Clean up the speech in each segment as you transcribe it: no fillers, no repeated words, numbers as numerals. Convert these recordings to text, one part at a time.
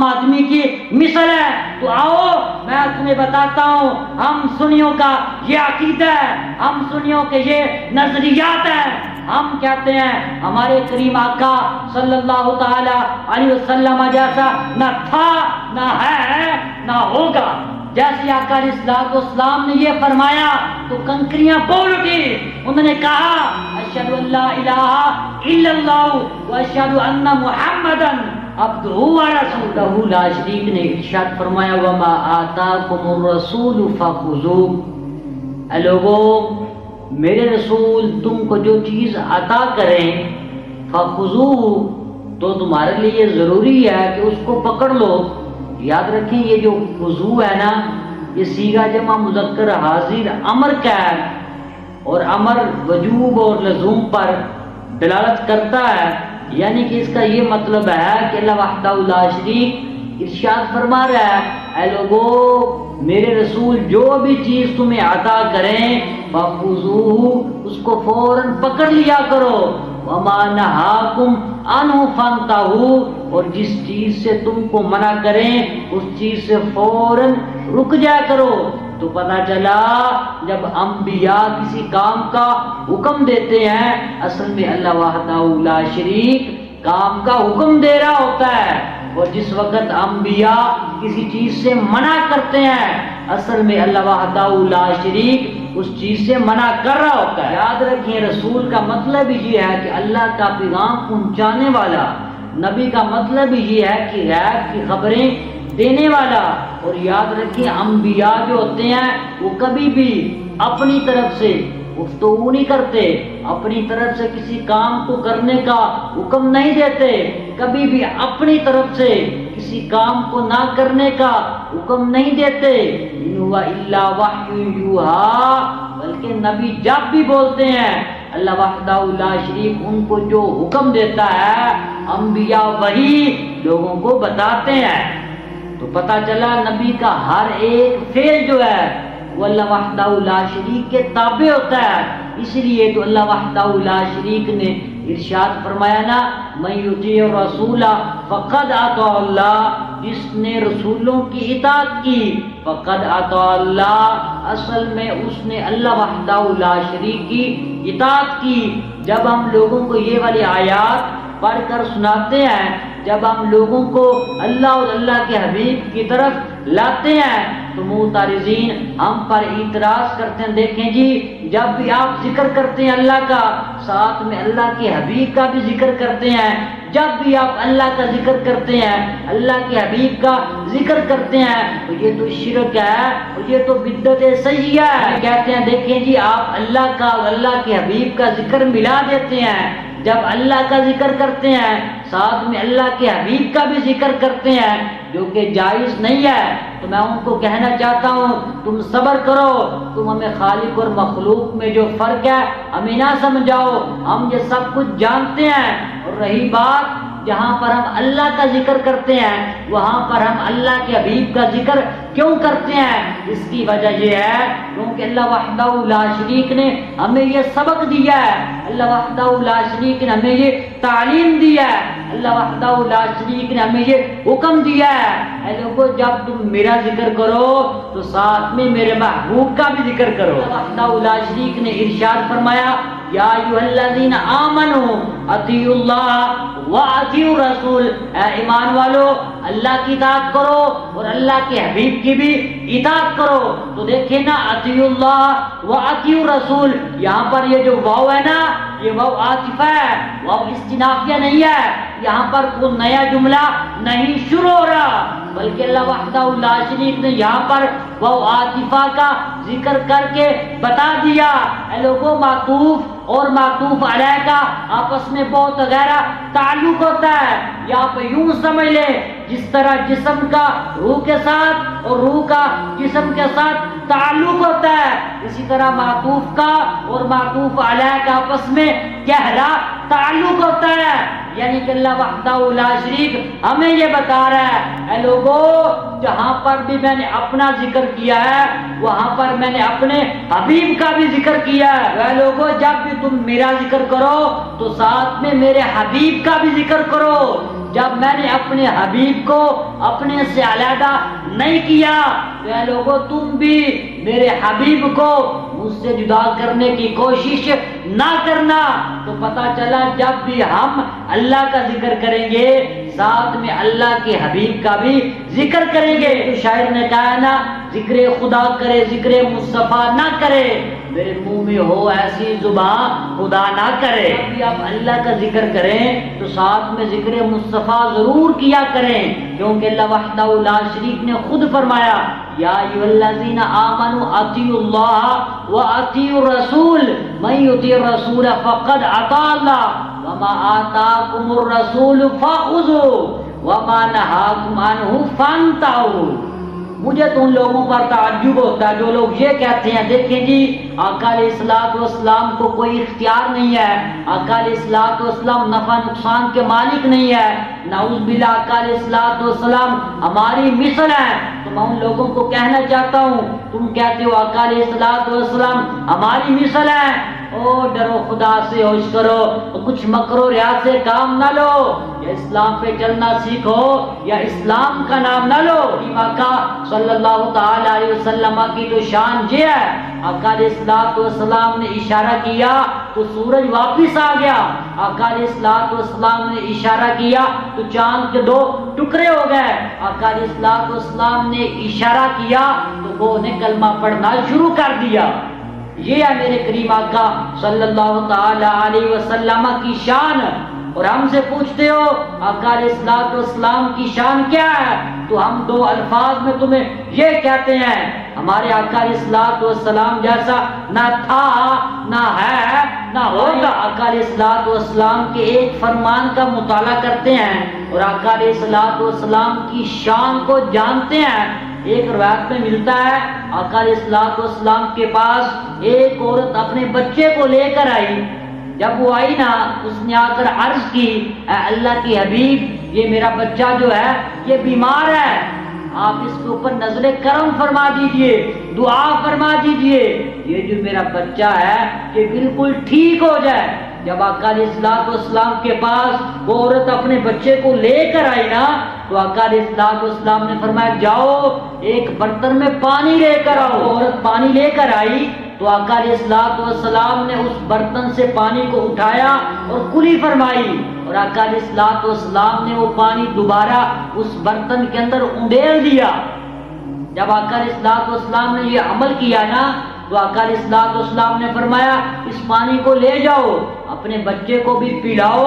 عام آدمی کی مثل ہے۔ تو آؤ میں تمہیں بتاتا ہوں، ہم سنیوں کا یہ عقیدہ ہے، ہم سنیوں کے یہ نظریات ہیں۔ ہم کہتے ہیں ہمارے کریم آقا صلی اللہ تعالی علیہ وسلم جیسا نہ تھا، نہ ہے، نہ ہوگا۔ جیسے آقا علیہ الصلوۃ والسلام نے یہ فرمایا تو کنکریاں بول اٹھی، انہوں نے کہا اشہد ان لا الہ الا اللہ واشہد ان محمدا عبدہ ورسولہ لا شریک نے ارشاد فرمایا وما آتاکم الرسول فخذوہ۔ اے لوگو، میرے رسول تم کو جو چیز عطا کریں فخذوہ، تو تمہارے لیے یہ ضروری ہے کہ اس کو پکڑ لو۔ یاد رکھیں یہ جو خضوع ہے نا، یہ صیغہ جمع مذکر حاضر امر کا ہے، اور امر وجوب اور لزوم پر دلالت کرتا ہے، یعنی کہ اس کا یہ مطلب ہے کہ اللہ وحدہ لا شریک ارشاد فرما رہا ہے اے لوگو، میرے رسول جو بھی چیز تمہیں عطا کریں فخذوہ، اس کو فوراً پکڑ لیا کرو۔ وما نہاکم عنہ فانتہوا، اور جس چیز سے تم کو منع کریں اس چیز سے فوراً رک جایا کرو۔ تو پتہ چلا جب انبیاء کسی کام کا حکم دیتے ہیں، اصل میں اللہ وحدہ لا شریک کام کا حکم دے رہا ہوتا ہے، اور جس وقت انبیاء کسی چیز سے منع کرتے ہیں، اصل میں اللہ وحدہ لا شریک اس چیز سے منع کر رہا ہوتا ہے۔ یاد رکھیں رسول کا مطلب یہ ہے کہ اللہ کا پیغام پہنچانے والا، نبی کا مطلب یہ ہے کہ غیب کی خبریں دینے والا۔ اور یاد رکھیں انبیاء جو ہوتے ہیں وہ کبھی بھی اپنی طرف سے گفتگو نہیں کرتے، اپنی طرف سے کسی کام کو کرنے کا حکم نہیں دیتے، کبھی بھی اپنی طرف سے کسی کام کو نہ کرنے کا حکم نہیں دیتے۔ ان هو الا وحی یوحی، بلکہ نبی جب بھی بولتے ہیں اللہ وحدہ لا شریک ان کو جو حکم دیتا ہے انبیاء وہی لوگوں کو بتاتے ہیں۔ تو پتہ چلا نبی کا ہر ایک فعل جو ہے وہ اللہ وحدہ لا شریک کے تابع ہوتا ہے۔ اس لیے تو اللہ وحدہ لا شریک نے ارشاد فرمایا نا من یطیع الرسول فقد اطاع اللہ، جس نے رسولوں کی اطاعت کی فقد اطاع اللہ، اصل میں اس نے اللہ وحدہ لا شریک کی اطاعت کی۔ جب ہم لوگوں کو یہ والی آیات پڑھ کر سناتے ہیں، جب ہم لوگوں کو اللہ اور اللہ کے حبیب کی طرف لاتے ہیں تو معترضین ہم پر اعتراض کرتے ہیں، دیکھیں جی جب بھی آپ ذکر کرتے ہیں اللہ کا، ساتھ میں اللہ کے حبیب کا بھی ذکر کرتے ہیں، جب بھی آپ اللہ کا ذکر کرتے ہیں، اللہ کے حبیب کا ذکر کرتے ہیں، تو یہ تو شرک ہے اور یہ تو بدعت سیئہ ہے۔ کہتے ہیں دیکھیں جی آپ اللہ کا اور اللہ کے حبیب کا ذکر ملا دیتے ہیں، جب اللہ کا ذکر کرتے ہیں ساتھ میں اللہ کے حبیب کا بھی ذکر کرتے ہیں، جو کہ جائز نہیں ہے۔ تو میں ان کو کہنا چاہتا ہوں تم صبر کرو، تم ہمیں خالق اور مخلوق میں جو فرق ہے ہمیں نہ سمجھاؤ، ہم یہ سب کچھ جانتے ہیں۔ اور رہی بات جہاں پر ہم اللہ کا ذکر کرتے ہیں وہاں پر ہم اللہ کے حبیب کا ذکر کیوں کرتے ہیں؟ اس کی وجہ یہ ہے کیونکہ اللہ وحدہ لا شریک نے ہمیں یہ سبق دیا ہے، اللہ وحدہ لا شریک نے ہمیں یہ تعلیم دی ہے، اللہ وحدہ لا شریک نے ہمیں یہ حکم دیا ہے اے لوگو جب تم میرا ذکر کرو تو ساتھ میں میرے محبوب کا بھی ذکر کرو۔ اللہ وحدہ لا شریک نے ارشاد فرمایا یا ایھا الذین آمنوا اطیعوا اللہ واطیعوا الرسول، اے ایمان والو اللہ کی اطاعت کرو اور اللہ کے حبیب کی بھی اطاعت کرو۔ تو دیکھیں نا اطیعوا اللہ واطیعوا الرسول، یہاں پر یہ جو واو ہے نا یہ واو عاطفہ ہے، واو استنافیہ نہیں ہے، یہاں پر کوئی نیا جملہ نہیں شروع ہو رہا، بلکہ اللہ وحدہ لا شریک نے یہاں پر واو عاطفہ کا ذکر کر کے بتا دیا۔ اے لوگوں معطوف اور معطوف علیہ کا آپس میں بہت گہرا تعلق ہوتا ہے، یا پہ یوں سمجھ لے جس طرح جسم کا روح کے ساتھ اور روح کا جسم کے ساتھ تعلق ہوتا ہے، اسی طرح معطوف کا اور معطوف علیہ کا آپس میں گہرا تعلق ہوتا ہے۔ یعنی کہ اللہ وحدہ لا شریک ہمیں یہ بتا رہا ہے اے لوگو جہاں پر بھی میں نے اپنا ذکر کیا ہے وہاں پر میں نے اپنے حبیب کا بھی ذکر کیا ہے۔ اے لوگو جب بھی تم میرا ذکر کرو تو ساتھ میں میرے حبیب کا بھی ذکر کرو، جب میں نے اپنے حبیب کو اپنے سے علیحدہ نہیں کیا تو اے لوگوں تم بھی میرے حبیب کو مجھ سے جدا کرنے کی کوشش نہ کرنا۔ تو پتہ چلا جب بھی ہم اللہ کا ذکر کریں گے ساتھ میں اللہ کے حبیب کا بھی ذکر کریں گے۔ تو شاعر نے کہا نا ذکر خدا کرے ذکر مصطفیٰ نہ کرے، میرے منہ میں ہو ایسی زبان خدا نہ کرے۔ جب بھی آپ اللہ کا ذکر کریں تو ساتھ میں ذکر مصطفیٰ ضرور کیا کریں، کیونکہ اللہ وحدہ لا شریک نے خود فرمایا یا ایھا الذین آمنوا اطیعوا اللہ واطیعوا الرسول من یطیع الرسول فقد اطاع اللہ وما آتاکم الرسول فخذوہ وما نہاکم عنہ فانتہوا۔ مجھے تو ان لوگوں پر تعجب ہوتا ہے جو لوگ یہ کہتے ہیں دیکھیں جی آقا علیہ الصلوۃ والسلام کو کوئی اختیار نہیں ہے، آقا علیہ الصلوۃ والسلام نفع نقصان کے مالک نہیں ہے، نعوذ باللہ آقا علیہ الصلوۃ والسلام ہماری مثل ہے۔ تو میں ان لوگوں کو کہنا چاہتا ہوں تم کہتے ہو آقا علیہ الصلوۃ والسلام ہماری مثل ہے، او ڈرو خدا سے ہوش کرو، کچھ مکر و ریاض سے کام نہ لو، یا اسلام پہ چلنا سیکھو یا اسلام کا نام نہ لو۔ آقا صلی اللہ تعالی علیہ وسلم کی تو شان یہ ہے، آقا علیہ الصلوۃ والسلام نے اشارہ کیا تو سورج واپس آ گیا، آقا علیہ الصلوۃ والسلام نے اشارہ کیا تو چاند کے دو ٹکڑے ہو گئے، آقا علیہ الصلوۃ والسلام نے اشارہ کیا تو وہ نے کلمہ پڑھنا شروع کر دیا۔ یہ ہے میرے کریم آقا صلی اللہ تعالی علیہ وسلم کی شان۔ اور ہم سے پوچھتے ہو آقا علیہ الصلوۃ والسلام کی شان کیا ہے، تو ہم دو الفاظ میں تمہیں یہ کہتے ہیں ہمارے آقا علیہ الصلوۃ والسلام جیسا نہ تھا نہ ہے نہ ہوگا۔ آقا علیہ الصلوۃ والسلام کے ایک فرمان کا مطالعہ کرتے ہیں اور آقا علیہ الصلوۃ والسلام کی شان کو جانتے ہیں۔ ایک روایت میں ملتا ہے آقا علیہ الصلوۃ والسلام کے پاس ایک عورت اپنے بچے کو لے کر آئی، جب وہ آئی نا اس نے آ کر عرض کی اے اللہ کی حبیب یہ میرا بچہ جو ہے یہ بیمار ہے، آپ اس کے اوپر نظر کرم فرما دیجئے، دعا فرما دیجئے یہ جو میرا بچہ ہے یہ بالکل ٹھیک ہو جائے۔ جب آقا علیہ الصلوۃ والسلام کے پاس وہ عورت اپنے بچے کو لے کر آئی نا تو آقا علیہ الصلوۃ والسلام نے فرمایا جاؤ ایک برتن میں پانی لے کر آؤ۔ عورت پانی لے کر آئی تو آقا علیہ الصلوۃ والسلام نے اس برتن سے پانی کو اٹھایا اور کلی فرمائی، اور آقا علیہ الصلوۃ والسلام نے وہ پانی دوبارہ اس برتن کے اندر انڈیل دیا۔ جب آقا علیہ الصلوۃ والسلام نے یہ عمل کیا نا تو آقا علیہ الصلوۃ والسلام نے فرمایا اس پانی کو لے جاؤ اپنے بچے کو بھی پلاؤ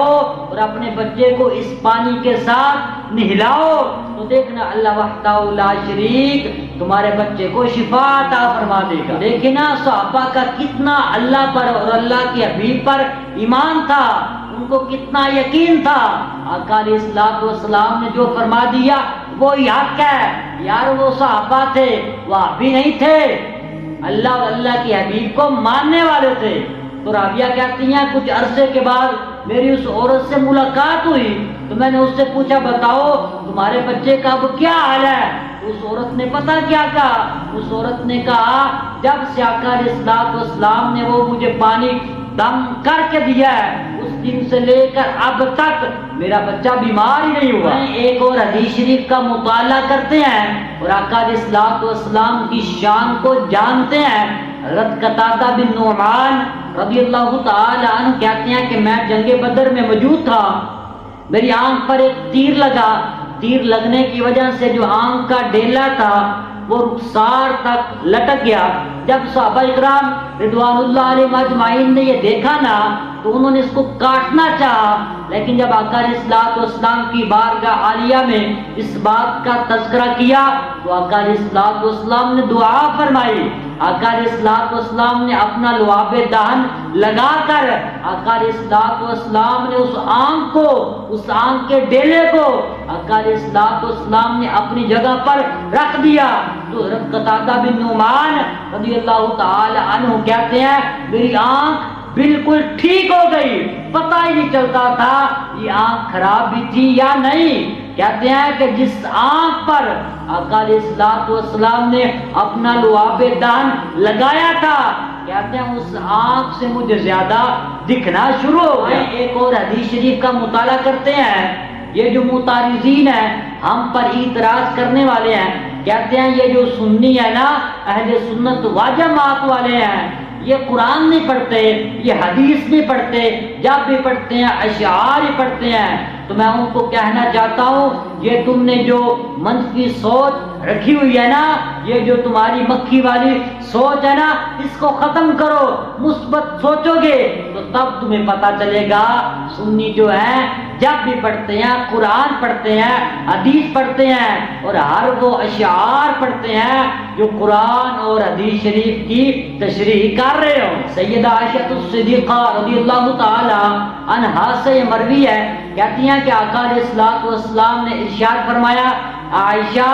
اور اپنے بچے کو اس پانی کے ساتھ نہلاؤ، تو دیکھنا اللہ وحدہ لا شریک تمہارے بچے کو شفا عطا فرما دے گا۔ دیکھنا صحابہ کا کتنا اللہ پر اور اللہ کے حبیب پر ایمان تھا، ان کو کتنا یقین تھا۔ آقا علیہ الصلوۃ والسلام نے جو فرما دیا وہی حق ہے۔ یار وہ صحابہ تھے وہ بھی نہیں تھے، اللہ اور اللہ کے حبیب کو ماننے والے تھے۔ تو رابعہ کہتی ہیں کچھ عرصے کے بعد میری اس عورت سے ملاقات ہوئی تو میں نے اس سے پوچھا بتاؤ تمہارے بچے کا اب کیا حال ہے؟ اس عورت نے پتہ کیا کہا؟ اس عورت نے کہا جب سے آقا علیہ الصلوۃ والسلام نے وہ مجھے پانی دم کر کے دیا ہے اس دن سے لے کر اب تک میرا بچہ بیمار ہی نہیں ہوا۔ ایک اور حدیث شریف کا مطالعہ کرتے ہیں اور آقا علیہ الصلوۃ والسلام کی شان کو جانتے ہیں۔ حضرت قتادہ بن نعمان رضی اللہ تعالی عنہ کہتے ہیں کہ میں جنگ بدر میں موجود تھا، میری آنکھ پر ایک تیر لگا، تیر لگنے کی وجہ سے جو آنکھ کا ڈیلا تھا وہ رخسار تک لٹک گیا۔ جب صحابہ اکرام رضوان اللہ علیہم اجمعین نے یہ دیکھا نا تو انہوں نے اس کو کاٹنا چاہا، لیکن جب آقا علیہ الصلوۃ والسلام کی بارگاہ عالیہ میں اس بات کا تذکرہ کیا تو آقا علیہ الصلوۃ والسلام نے دعا فرمائی۔ آقا علیہ الصلوۃ والسلام نے اپنا لعاب دہن لگا کر آقا علیہ الصلوۃ والسلام نے اس آنکھ کو، اس آنکھ کے ڈیلے کو آقا علیہ الصلوۃ والسلام نے اپنی جگہ پر رکھ دیا۔ تو حضرت قتادہ بن نعمان رضی اللہ تعالی عنہ کہتے ہیں میری آنکھ بالکل ٹھیک ہو گئی، پتہ ہی نہیں چلتا تھا یہ آنکھ خراب بھی تھی یا نہیں۔ کہتے ہیں کہ جس آنکھ پر آقا علیہ الصلوۃ والسلام نے اپنا لعاب دہن لگایا تھا کہتے ہیں اس آنکھ سے مجھے زیادہ دکھنا شروع ہو گیا۔ ایک اور حدیث شریف کا مطالعہ کرتے ہیں یہ جو متعارضین ہیں، ہم پر اعتراض کرنے والے ہیں، کہتے ہیں یہ جو سنی ہے نا، اہل سنت و جماعت والے ہیں، یہ قرآن نہیں پڑھتے، یہ حدیث نہیں پڑھتے، جب بھی پڑھتے ہیں اشعار ہی پڑھتے ہیں۔ تو میں ان کو کہنا چاہتا ہوں، یہ تم نے جو منفی سوچ رکھی ہوئی ہے نا، یہ جو تمہاری مکھی والی سوچ ہے نا، اس کو ختم کرو، مثبت سوچو گے تو تب تمہیں پتا چلے گا سنی جو ہے جب بھی پڑھتے ہیں قرآن پڑھتے ہیں، حدیث پڑھتے ہیں، اور ہر وہ اشعار پڑھتے ہیں جو قرآن اور حدیث شریف کی تشریح کر رہے ہو۔ سیدہ عائشہ الصدیقہ رضی اللہ تعالی عنہا سے یہ مروی ہے، کہتی ہیں کہ آقا علیہ الصلوۃ والسلام نے ارشاد فرمایا، عائشہ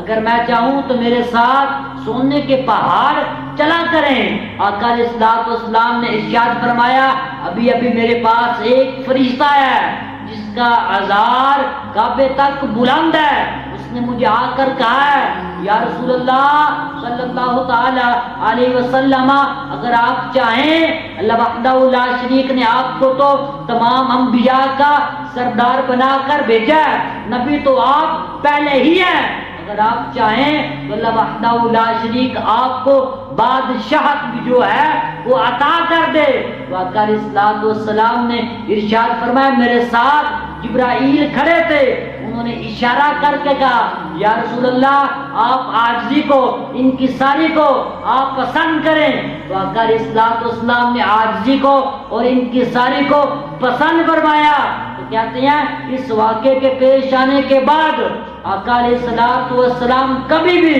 اگر میں چاہوں تو میرے ساتھ سونے کے پہاڑ چلا کریں۔ آقا علیہ الصلوۃ والسلام نے ارشاد فرمایا، ابھی ابھی میرے پاس ایک فرشتہ ہے جس کا عذار کعبے تک بلند ہے، اس نے مجھے آ کر کہا ہے، یا رسول اللہ صلی اللہ تعالی علیہ وسلم، اگر آپ چاہیں، اللہ وحدہ لا شریک نے آپ کو تو تمام انبیاء کا سردار بنا کر بھیجا ہے، نبی تو آپ پہلے ہی ہیں، اگر آپ چاہیں تو اللہ وحدہ لا شریک آپ کو بادشاہت بھی جو ہے وہ عطا کر دے۔ تو آقا علیہ الصلوۃ والسلام نے ارشاد فرمایا، میرے ساتھ جبرائیل کھڑے تھے، انہوں نے اشارہ کر کے کہا، یا رسول اللہ آپ عاجزی کو، انکساری کو آپ پسند کریں۔ تو آقا علیہ الصلوۃ والسلام نے عاجزی کو اور انکساری کو پسند فرمایا۔ تو کہتے ہیں اس واقعے کے پیش آنے کے بعد آقا علیہ الصلوۃ والسلام کبھی بھی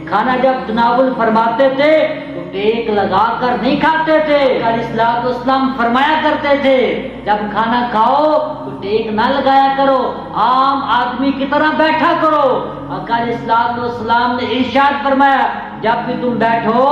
کھانا جب تناول فرماتے تھے تو ٹیک لگا کر نہیں کھاتے تھے۔ آقا علیہ الصلوۃ والسلام فرمایا کرتے تھے، جب کھانا کھاؤ تو ٹیک نہ لگایا کرو، عام آدمی کی طرح بیٹھا کرو۔ آقا علیہ الصلوۃ والسلام نے ارشاد فرمایا، جب بھی تم بیٹھو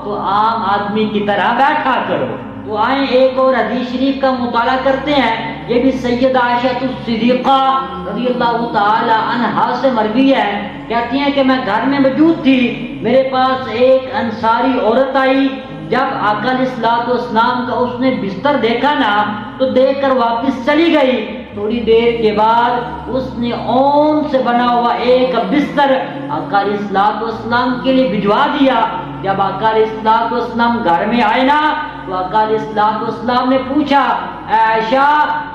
تو عام آدمی کی طرح بیٹھا کرو۔ تو آئیں ایک اور حدیث شریف کا مطالعہ کرتے ہیں، یہ بھی سیدہ عائشہ الصدیقہ رضی اللہ تعالی عنہا سے مروی ہے، کہتی ہیں کہ میں گھر میں موجود تھی، میرے پاس ایک انصاری عورت آئی، جب آقا علیہ الصلوۃ والسلام کا اس نے بستر دیکھا نا تو دیکھ کر واپس چلی گئی۔ تھوڑی دیر کے بعد اس نے اون سے بنا ہوا ایک بستر آقا علیہ الصلوۃ والسلام کے لیے بھجوا دیا۔ جب آقا علیہ الصلوۃ والسلام گھر میں آئے نا تو آقا علیہ الصلوۃ والسلام نے پوچھا، اے عائشہ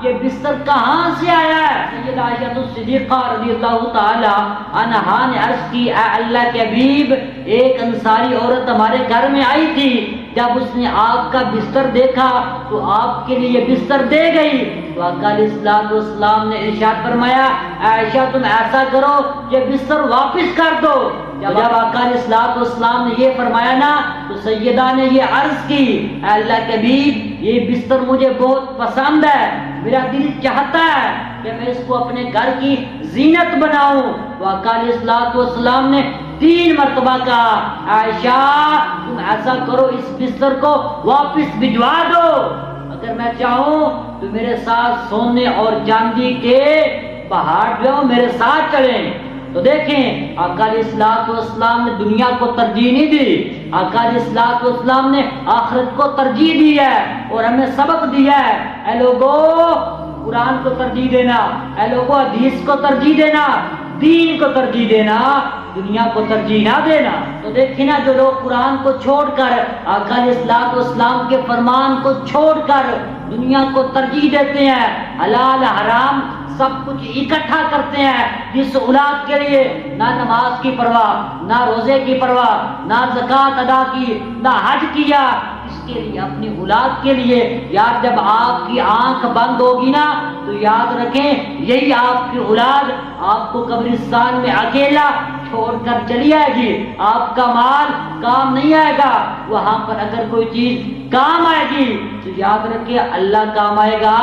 یہ بستر کہاں سے آیا ہے؟ سیدہ عائشہ الصدیقہ رضی اللہ تعالی عنہا نے عرض کی، اے اللہ کے حبیب، ایک انصاری عورت ہمارے گھر میں آئی تھی، جب اس نے آپ کا بستر دیکھا تو آپ کے لیے یہ بستر دے گئی۔ تو آقا علیہ الصلوۃ والسلام نے ارشاد فرمایا، عائشہ تم ایسا کرو یہ بستر واپس کر دو۔ جب آقا علیہ الصلوۃ والسلام نے یہ فرمایا نا تو سیدہ نے یہ عرض کی، اے اللہ کے حبیب یہ بستر مجھے بہت پسند ہے، میرا دل چاہتا ہے کہ میں اس کو اپنے گھر کی زینت بناؤں۔ تو آقا علیہ الصلوۃ والسلام نے 3 مرتبہ کہا، عائشہ تم ایسا کرو اس بستر کو واپس بھجوا دو، اگر میں چاہوں تو میرے ساتھ سونے اور چاندی کے پہاڑ جو میرے ساتھ چلیں۔ تو دیکھیں آقا علیہ الصلوۃ والسلام نے دنیا کو ترجیح نہیں دی، آقا علیہ الصلوۃ والسلام نے آخرت کو ترجیح دی ہے اور ہمیں سبق دیا ہے، اے لوگو قرآن کو ترجیح دینا، اے لوگو حدیث کو ترجیح دینا، دین کو ترجیح دینا، دنیا کو ترجیح نہ دینا۔ تو دیکھیں نا جو لوگ قرآن کو چھوڑ کر، آقا علیہ الصلوۃ والسلام کے فرمان کو چھوڑ کر دنیا کو ترجیح دیتے ہیں، حلال حرام سب کچھ اکٹھا کرتے ہیں، جس اولاد کے لیے نہ نماز کی پرواہ، نہ روزے کی پرواہ، نہ زکوٰۃ ادا کی، نہ حج کیا، اس کے لیے اپنی اولاد کے لیے یار جب آپ کی آنکھ بند ہوگی نا تو یاد رکھیں یہی آپ کی اولاد آپ کو قبرستان میں اکیلا چھوڑ کر چلی آئے گی، آپ کا مال کام نہیں آئے گا، وہاں پر اگر کوئی چیز کام آئے گی تو یاد رکھیں اللہ کام آئے گا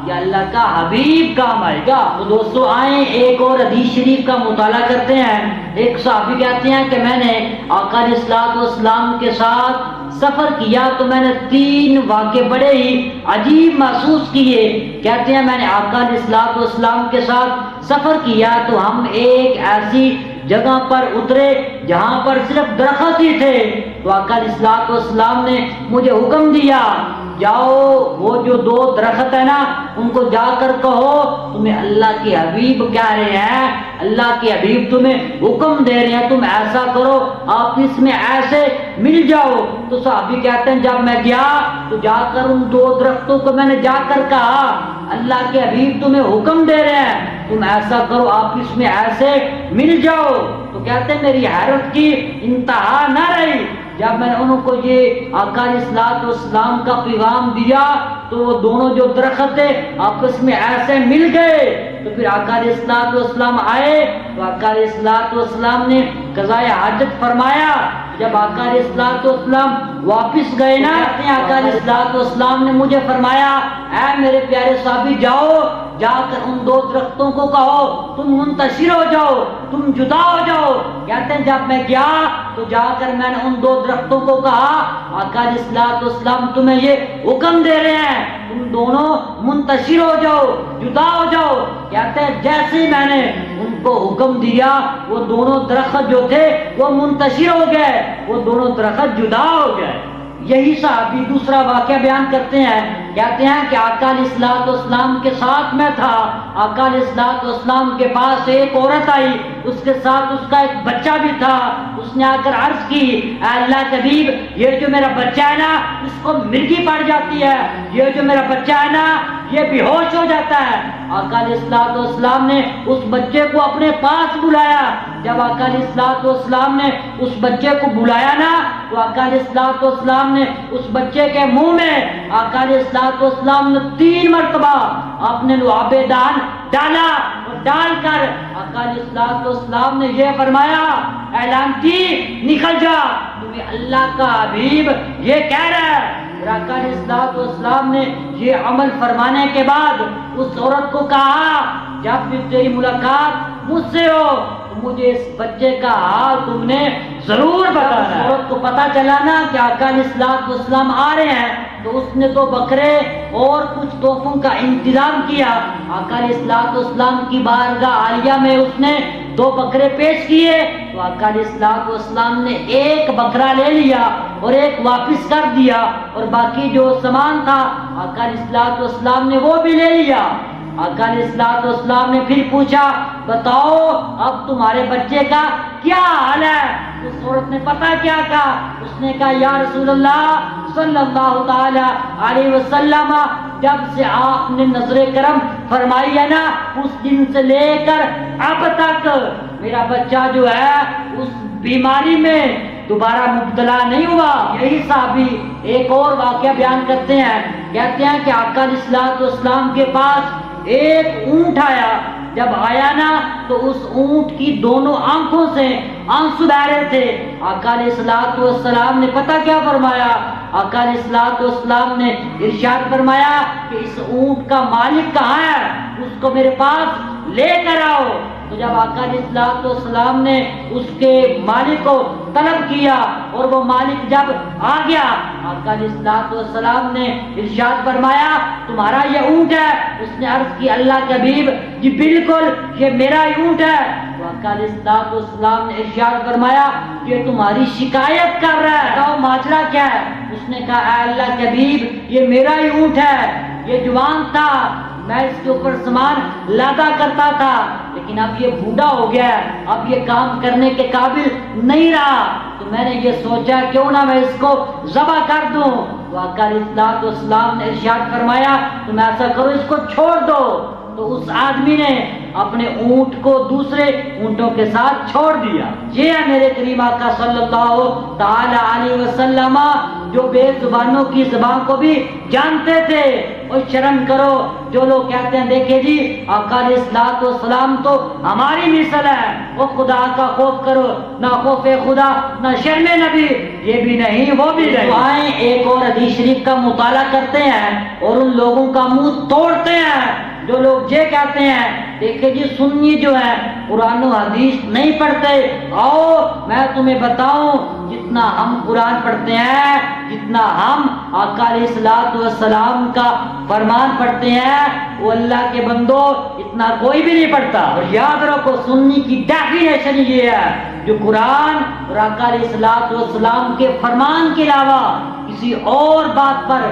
یا اللہ کا حبیب کام آئے گا۔ تو دوستو آئیں ایک اور حدیث شریف کا مطالعہ کرتے ہیں۔ ایک صحابی کہتے ہیں کہ میں نے آقا علیہ الصلوۃ والسلام کے ساتھ سفر کیا تو میں نے 3 واقعے بڑے ہی عجیب محسوس کیے۔ کہتے ہیں میں نے آقا علیہ الصلوۃ والسلام کے ساتھ سفر کیا تو ہم ایک ایسی جگہ پر اترے جہاں پر صرف درخت ہی تھے، تو آقا علیہ الصلوۃ والسلام نے مجھے حکم دیا جاؤ وہ جو 2 درخت ہے نا ان کو جا کر کہو تمہیں اللہ کے حبیب کہہ رہے ہیں، اللہ کے حبیب تمہیں حکم دے رہے ہیں تم ایسا کرو، آپس میں ایسے مل جاؤ۔ تو صحابی کہتے ہیں جب میں گیا تو جا کر ان 2 درختوں کو میں نے جا کر کہا اللہ کے حبیب تمہیں حکم دے رہے ہیں تم ایسا کرو، آپس میں ایسے مل جاؤ۔ تو کہتے ہیں میری حیرت کی انتہا نہ رہی جب میں نے ان کو یہ آقا علیہ الصلوۃ والسلام کا پیغام دیا تو وہ دونوں جو درخت تھے آپس میں ایسے مل گئے۔ تو پھر آقا علیہ الصلوۃ والسلام آئے تو آقا علیہ الصلوۃ والسلام نے قضائے حاجت فرمایا۔ جب آقا علیہ الصلوۃ والسلام واپس گئے نا آقا علیہ الصلوۃ والسلام نے مجھے فرمایا اے میرے پیارے صحابی جاؤ جا کر ان 2 درختوں کو کہو تم منتشر ہو جاؤ، تم جدا ہو جاؤ۔ کہتے ہیں جب میں گیا تو جا کر میں نے ان 2 درختوں کو کہا آقا علیہ الصلوۃ والسلام تمہیں یہ حکم دے رہے ہیں تم دونوں منتشر ہو جاؤ، جدا ہو جاؤ۔ کہتے ہیں جیسے ہی میں نے ان کو حکم دیا وہ دونوں درخت جو تھے وہ منتشر ہو گئے، وہ دونوں درخت جدا ہو گئے۔ یہی صحابی دوسرا واقعہ بیان کرتے ہیں، کہتے ہیں کہ آقا علیہ الصلوۃ والسلام کے ساتھ میں تھا، آقا علیہ الصلوۃ والسلام کے پاس ایک عورت آئی، اس کے ساتھ اس کا ایک بچہ بھی تھا۔ اس نے آ کر عرض کی اے اللہ کے حبیب یہ جو میرا بچہ ہے نا اس کو مرگی پڑ جاتی ہے، یہ جو میرا بچہ ہے نا یہ بے ہوش ہو جاتا ہے۔ آقا علیہ الصلوۃ والسلام نے اس بچے کو اپنے پاس بلایا۔ جب آقا علیہ الصلوۃ والسلام نے اس بچے کو بلایا نا تو آقا علیہ الصلوۃ والسلام نے اس بچے کے منہ میں آقا علیہ الصلوۃ والسلام نے 3 مرتبہ اپنے لعاب دہن ڈالا اور ڈال کر آقا علیہ الصلوۃ والسلام نے یہ فرمایا اے لعنتی نکل جا، تمہیں اللہ کا حبیب یہ کہہ رہا ہے۔ آقا علیہ الصلوۃ والسلام نے یہ عمل فرمانے کے بعد اس عورت کو کہا جب بھی تیری ملاقات مجھ سے ہو تو مجھے اس بچے کا حال تم نے ضرور بتانا ہے۔ عورت کو پتا چلا نا کہ آقا علیہ الصلوۃ والسلام آ رہے ہیں تو اس نے 2 بکرے اور کچھ تحفوں کا انتظام کیا۔ آقا علیہ الصلوۃ والسلام کی بارگاہ عالیہ میں اس نے 2 بکرے پیش کیے تو آقا علیہ الصلوۃ والسلام نے 1 بکرا لے لیا اور 1 واپس کر دیا اور باقی جو سامان تھا آقا علیہ الصلوۃ والسلام نے وہ بھی لے لیا۔ آقا علیہ الصلوۃ والسلام نے پھر پوچھا بتاؤ اب تمہارے بچے کا کیا حال ہے؟ اس عورت نے پتہ کیا کہا، اس نے کہا یا رسول اللہ صلی اللہ تعالی علیہ وسلم جب سے آپ نے نظر کرم فرمائی ہے نا اس دن سے لے کر اب تک میرا بچہ جو ہے اس بیماری میں دوبارہ مبتلا نہیں ہوا۔ یہی صحابی ایک اور واقعہ بیان کرتے ہیں، کہتے ہیں کہ آقا علیہ الصلوۃ والسلام کے پاس ایک اونٹ آیا، جب آیا نا تو اس اونٹ کی دونوں آنکھوں سے آنسو بہ رہے تھے۔ آقا علیہ الصلوۃ والسلام نے پتہ کیا فرمایا؟ آقا علیہ الصلوۃ والسلام نے ارشاد فرمایا کہ اس اونٹ کا مالک کہاں ہے، اس کو میرے پاس لے کر آؤ۔ تو جب آقا علیہ الصلوۃ والسلام نے اس کے مالک کو طلب کیا اور وہ مالک جب آ گیا آقا علیہ الصلوۃ والسلام نے ارشاد فرمایا تمہارا یہ اونٹ ہے؟ اس نے عرض کی اللہ کے حبیب جی بالکل یہ میرا ہی اونٹ ہے۔ تو آقا علیہ الصلوۃ والسلام نے ارشاد فرمایا یہ تمہاری شکایت کر رہا ہے، بتاؤ ماجرا کیا ہے؟ اس نے کہا اے اللہ کے حبیب یہ میرا ہی اونٹ ہے، یہ جوان تھا، میں اس کے اوپر سامان لادا کرتا تھا لیکن اب یہ بوڑھا ہو گیا ہے، اب یہ کام کرنے کے قابل نہیں رہا، تو میں نے یہ سوچا کیوں نہ میں اس کو ذبح کر دوں۔ تو آقا علیہ الصلوۃ والسلام نے ارشاد فرمایا تم ایسا کرو اس کو چھوڑ دو۔ تو اس آدمی نے اپنے اونٹ کو دوسرے اونٹوں کے ساتھ چھوڑ دیا۔ یہ ہے میرے کریم آقا صلی اللہ تعالی علیہ وسلم جو بے زبانوں کی زبان کو بھی جانتے تھے۔ اور شرم کرو جو لوگ کہتے ہیں دیکھیں جی آقا علیہ الصلوۃ والسلام تو ہماری مثل ہے، وہ خدا کا خوف کرو، نہ خوف خدا نہ شرم نبی، یہ بھی نہیں وہ بھی نہیں۔ آئیں ایک اور حدیث شریف کا مطالعہ کرتے ہیں اور ان لوگوں کا منہ توڑتے ہیں جو لوگ یہ کہتے ہیں دیکھیں جی سنی جو ہے قرآن و حدیث نہیں پڑھتے، آؤ میں تمہیں بتاؤں جتنا ہم قرآن پڑھتے ہیں، جتنا ہم آقا علیہ الصلوۃ والسلام کا فرمان پڑھتے ہیں وہ اللہ کے بندو اتنا کوئی بھی نہیں پڑھتا۔ اور یاد رکھو سنی کی ڈیفینیشن یہ ہے جو قرآن اور آقا علیہ الصلوۃ والسلام کے فرمان کے علاوہ کسی اور بات پر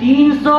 300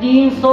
300